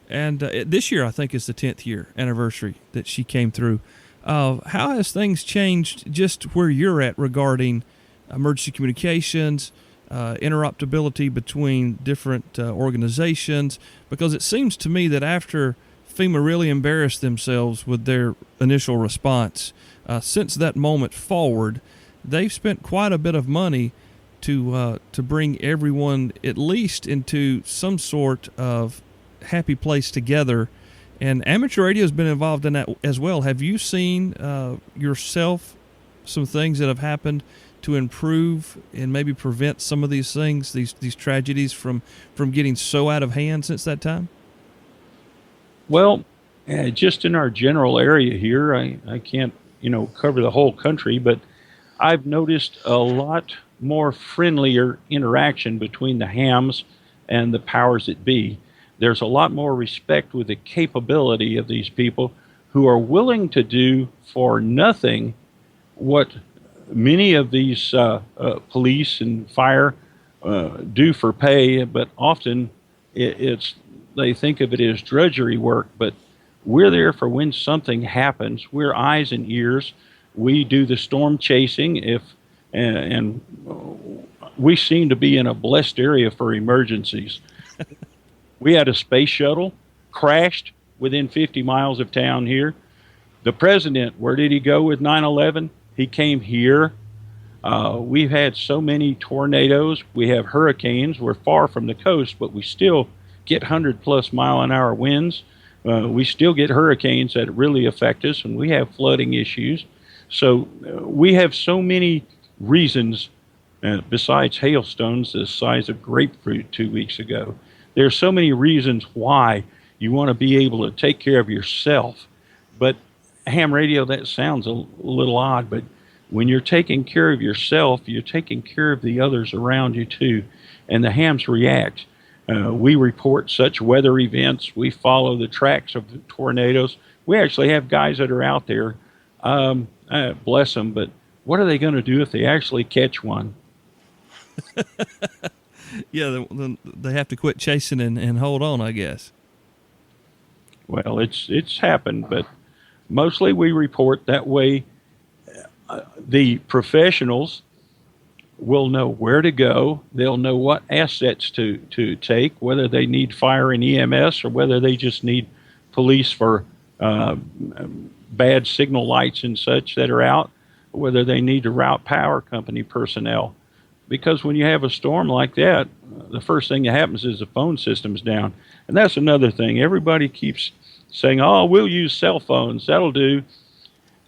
and this year I think is the 10th year anniversary that she came through. How has things changed just where you're at regarding emergency communications, interoperability between different organizations? Because it seems to me that after FEMA really embarrassed themselves with their initial response, since that moment forward, they've spent quite a bit of money to bring everyone at least into some sort of happy place together. And amateur radio has been involved in that as well. Have you seen yourself some things that have happened to improve and maybe prevent some of these things, these tragedies from getting so out of hand since that time? Well, just in our general area here, I can't, cover the whole country, but I've noticed a lot more friendlier interaction between the hams and the powers that be. There's a lot more respect with the capability of these people who are willing to do for nothing what many of these police and fire do for pay, but often they think of it as drudgery work, but we're there for when something happens. We're eyes and ears. We do the storm chasing and we seem to be in a blessed area for emergencies. We had a space shuttle crashed within 50 miles of town here. The president, where did he go with 9/11? He came here. We've had so many tornadoes. We have hurricanes. We're far from the coast, but we still get 100+ mile-an-hour winds. We still get hurricanes that really affect us, and we have flooding issues. So we have so many reasons, besides hailstones the size of grapefruit 2 weeks ago. There are so many reasons why you want to be able to take care of yourself. But ham radio, that sounds a little odd, but when you're taking care of yourself, you're taking care of the others around you too. And the hams react. We report such weather events. We follow the tracks of the tornadoes. We actually have guys that are out there, bless them, but what are they going to do if they actually catch one? Yeah, they have to quit chasing and hold on, I guess. Well, it's happened, but mostly we report that way. The professionals will know where to go. They'll know what assets to take, whether they need fire and EMS or whether they just need police for bad signal lights and such that are out, whether they need to route power company personnel. Because when you have a storm like that, the first thing that happens is the phone system's down. And that's another thing. Everybody keeps saying, oh, we'll use cell phones. That'll do.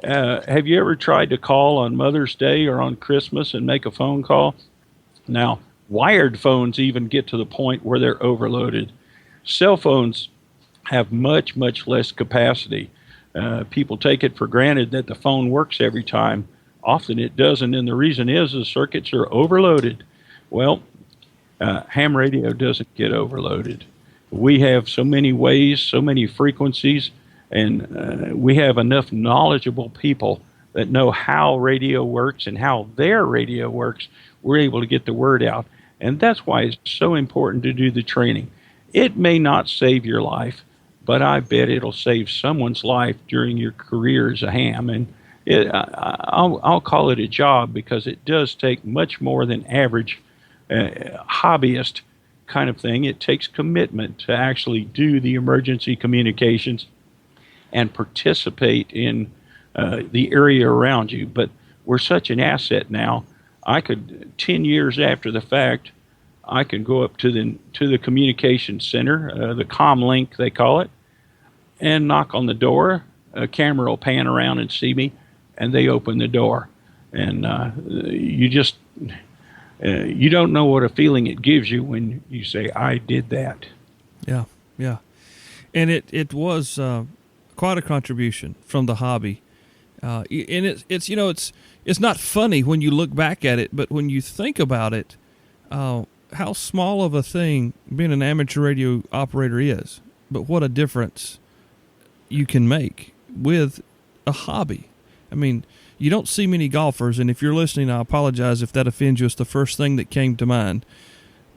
Have you ever tried to call on Mother's Day or on Christmas and make a phone call? Now, wired phones even get to the point where they're overloaded. Cell phones have much, much less capacity. People take it for granted that the phone works every time. Often it doesn't, and the reason is the circuits are overloaded. Well, ham radio doesn't get overloaded. We have so many ways, so many frequencies, and we have enough knowledgeable people that know how radio works and how their radio works. We're able to get the word out, and that's why it's so important to do the training. It may not save your life, but I bet it'll save someone's life during your career as a ham. And I'll call it a job because it does take much more than average hobbyist kind of thing. It takes commitment to actually do the emergency communications and participate in the area around you. But we're such an asset now. I could, 10 years after the fact, I can go up to the communications center, the comm link they call it, and knock on the door. A camera will pan around and see me, and they open the door. And you just, you don't know what a feeling it gives you when you say, I did that. Yeah, yeah. And it was quite a contribution from the hobby. And it's you know, it's not funny when you look back at it, but when you think about it, how small of a thing being an amateur radio operator is, but what a difference you can make with a hobby. I mean, you don't see many golfers, and if you're listening, I apologize if that offends you. It's the first thing that came to mind.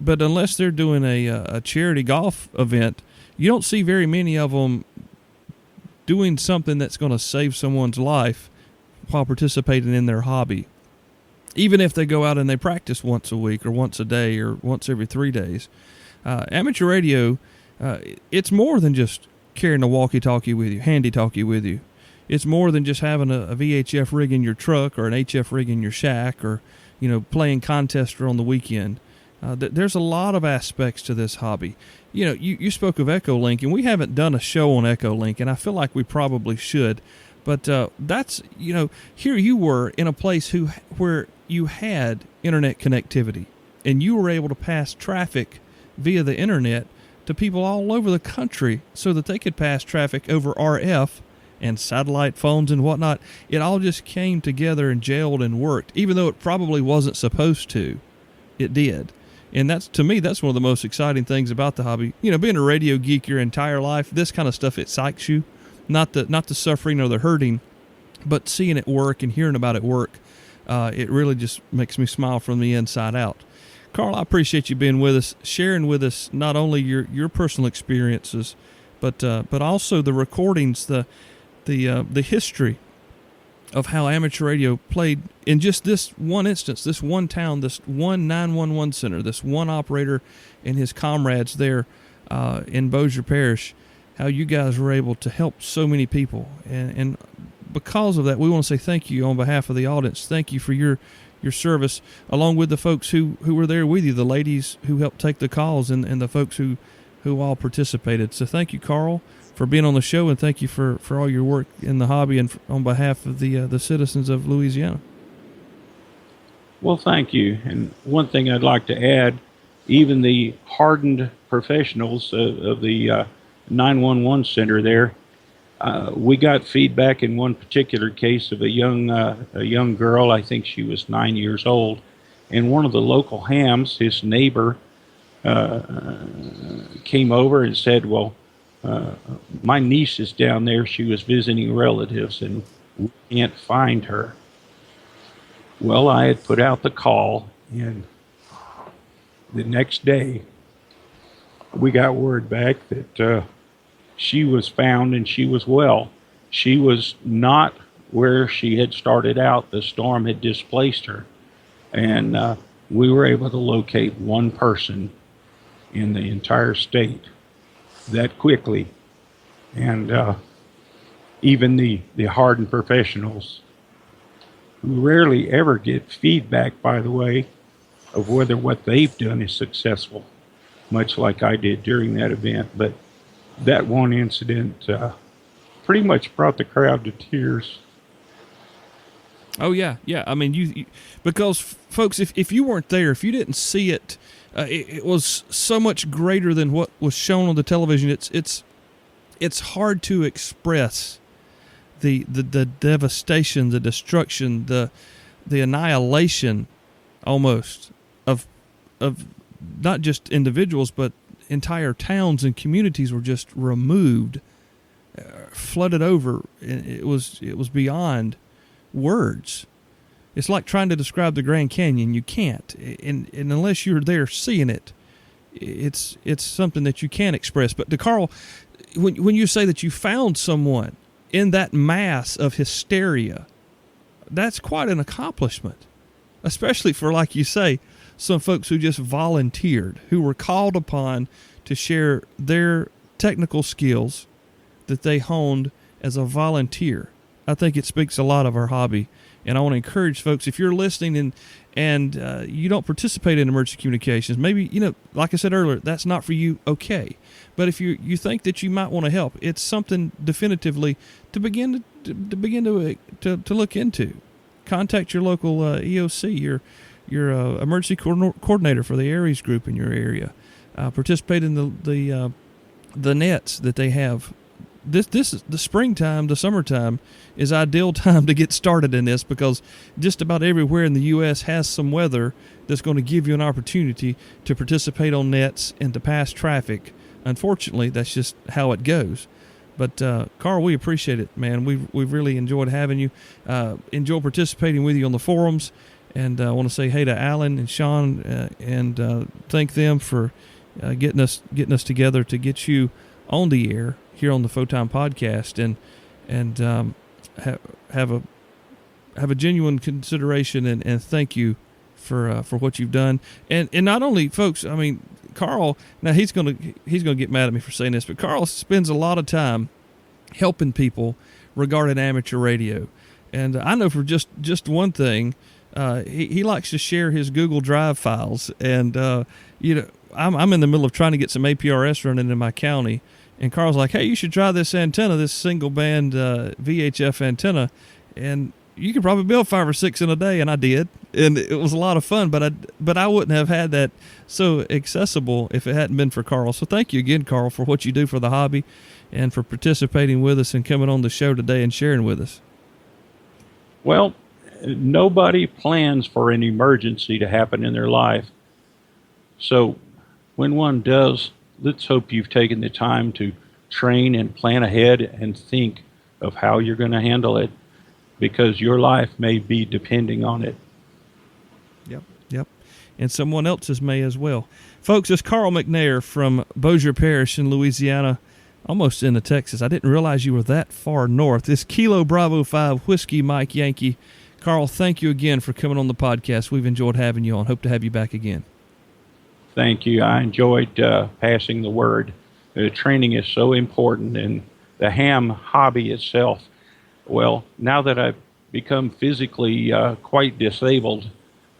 But unless they're doing a charity golf event, you don't see very many of them doing something that's going to save someone's life while participating in their hobby. Even if they go out and they practice once a week or once a day or once every 3 days. Amateur radio, it's more than just carrying a walkie-talkie with you, handy-talkie with you. It's more than just having a VHF rig in your truck or an HF rig in your shack or, you know, playing contester on the weekend. There's a lot of aspects to this hobby. You know, you spoke of Echolink, and we haven't done a show on Echolink, and I feel like we probably should. But that's, you know, here you were in a place where you had internet connectivity, and you were able to pass traffic via the internet to people all over the country so that they could pass traffic over RF and satellite phones and whatnot. It all just came together and gelled and worked. Even though it probably wasn't supposed to, it did. And that's, to me, that's one of the most exciting things about the hobby. You know, being a radio geek your entire life, this kind of stuff, it psychs you. Not the suffering or the hurting, but seeing it work and hearing about it work, it really just makes me smile from the inside out. Carl, I appreciate you being with us, sharing with us not only your personal experiences, but also the recordings, the history of how amateur radio played in just this one instance, this one town, this one 911 center, this one operator and his comrades there in Bossier Parish. How you guys were able to help so many people. And because of that, we want to say thank you on behalf of the audience. Thank you for your service, along with the folks who were there with you, the ladies who helped take the calls and the folks who all participated. So thank you, Carl, for being on the show, and thank you for all your work in the hobby and on behalf of the citizens of Louisiana. Well, thank you. And one thing I'd like to add, even the hardened professionals of the 911 center there, we got feedback in one particular case of a young girl. I think she was 9 years old, and one of the local hams, his neighbor, came over and said, well, my niece is down there. She was visiting relatives and we can't find her. Well, I had put out the call, and the next day we got word back that she was found and she was well. She was not where she had started out. The storm had displaced her. And we were able to locate one person in the entire state that quickly. And even the hardened professionals, who rarely ever get feedback, by the way, of whether what they've done is successful, much like I did during that event. But that one incident pretty much brought the crowd to tears. Oh yeah. I mean, you because folks, if you weren't there, if you didn't see it, it was so much greater than what was shown on the television. It's hard to express the devastation, the destruction, the annihilation, almost of not just individuals, but entire towns and communities were just removed, flooded over. It was beyond words. It's like trying to describe the Grand Canyon. You can't, and unless you're there seeing it, it's something that you can't express. But to Carl, when you say that you found someone in that mass of hysteria, that's quite an accomplishment, especially for, like you say, some folks who just volunteered, who were called upon to share their technical skills that they honed as a volunteer. I think it speaks a lot of our hobby, and I want to encourage folks, if you're listening and you don't participate in emergency communications, maybe, like I said earlier, that's not for you, okay. But if you think that you might want to help, it's something definitively to begin to look into. Contact your local EOC, your emergency coordinator for the Aries group in your area. Participate in the nets that they have. This is the springtime, the summertime is ideal time to get started in this, because just about everywhere in the U.S. has some weather that's going to give you an opportunity to participate on nets and to pass traffic. Unfortunately, that's just how it goes. But Carl, we appreciate it, man. We've really enjoyed having you. Enjoy participating with you on the forums, and I want to say hey to Alan and Sean and thank them for getting us together to get you on the air here on the Photime podcast, and have a genuine consideration and thank you for what you've done, and not only, folks. I mean, Carl. Now he's gonna get mad at me for saying this, but Carl spends a lot of time helping people regarding amateur radio, and I know for just one thing, he likes to share his Google Drive files, and I'm in the middle of trying to get some APRS running in my county. And Carl's like, hey, you should try this antenna, this single band VHF antenna, and you could probably build 5 or 6 in a day. And I did, and it was a lot of fun. But I wouldn't have had that so accessible if it hadn't been for Carl. So thank you again, Carl, for what you do for the hobby, and for participating with us and coming on the show today and sharing with us. Well, nobody plans for an emergency to happen in their life. So when one does, let's hope you've taken the time to train and plan ahead and think of how you're going to handle it, because your life may be depending on it. Yep. And someone else's may as well. Folks, it's Carl McNair from Bossier Parish in Louisiana, almost into Texas. I didn't realize you were that far north. It's Kilo Bravo 5 Whiskey Mike Yankee. Carl, thank you again for coming on the podcast. We've enjoyed having you on. Hope to have you back again. Thank you. I enjoyed passing the word. Training is so important, and the ham hobby itself. Well, now that I've become physically quite disabled,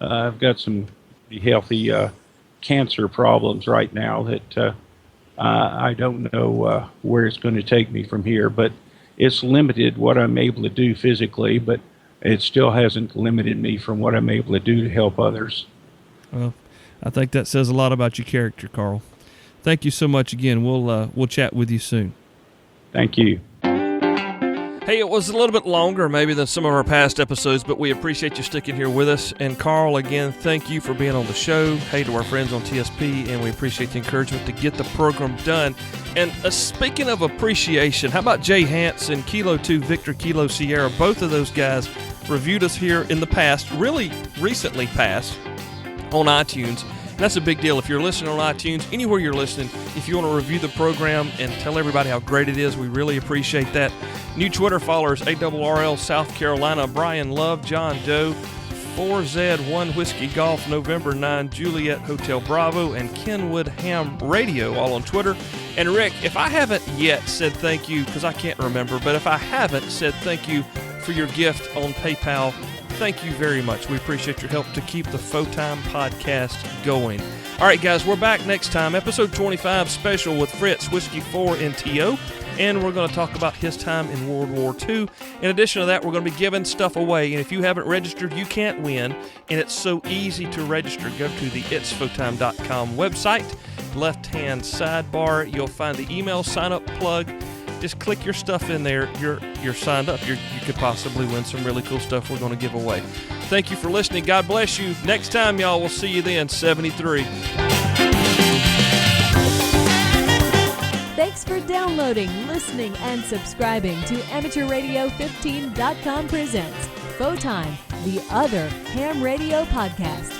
I've got some healthy cancer problems right now that I don't know where it's going to take me from here, but it's limited what I'm able to do physically, but it still hasn't limited me from what I'm able to do to help others. Well, I think that says a lot about your character, Carl. Thank you so much again. We'll chat with you soon. Thank you. Hey, it was a little bit longer maybe than some of our past episodes, but we appreciate you sticking here with us. And Carl, again, thank you for being on the show. Hey to our friends on TSP, and we appreciate the encouragement to get the program done. And speaking of appreciation, how about Jay Hance and Kilo 2 Victor Kilo Sierra? Both of those guys reviewed us here in the past, really recently past, on iTunes. And that's a big deal. If you're listening on iTunes, anywhere you're listening, if you want to review the program and tell everybody how great it is, we really appreciate that. New Twitter followers, ARRL South Carolina, Brian Love, John Doe, 4Z1 Whiskey Golf, November 9, Juliet Hotel Bravo, and Kenwood Ham Radio, all on Twitter. And Rick, if I haven't yet said thank you, because I can't remember, but if I haven't said thank you for your gift on PayPal, thank you very much. We appreciate your help to keep the Photime podcast going. All right, guys, we're back next time. Episode 25 special with Fritz, Whiskey 4 NTO. And we're going to talk about his time in World War II. In addition to that, we're going to be giving stuff away. And if you haven't registered, you can't win. And it's so easy to register. Go to the itsphotime.com website. Left-hand sidebar, you'll find the email sign-up plug. Just click your stuff in there. You're signed up. You could possibly win some really cool stuff we're going to give away. Thank you for listening. God bless you. Next time, y'all, we'll see you then, 73. Thanks for downloading, listening, and subscribing to AmateurRadio15.com presents Photime, the other ham radio podcast.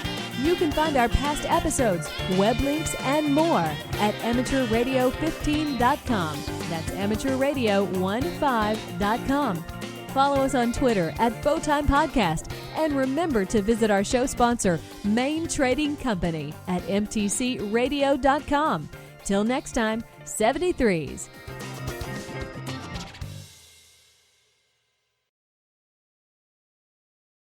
You can find our past episodes, web links, and more at AmateurRadio15.com. That's AmateurRadio15.com. Follow us on Twitter at Photime Podcast. And remember to visit our show sponsor, Main Trading Company, at mtcradio.com. Till next time, 73s.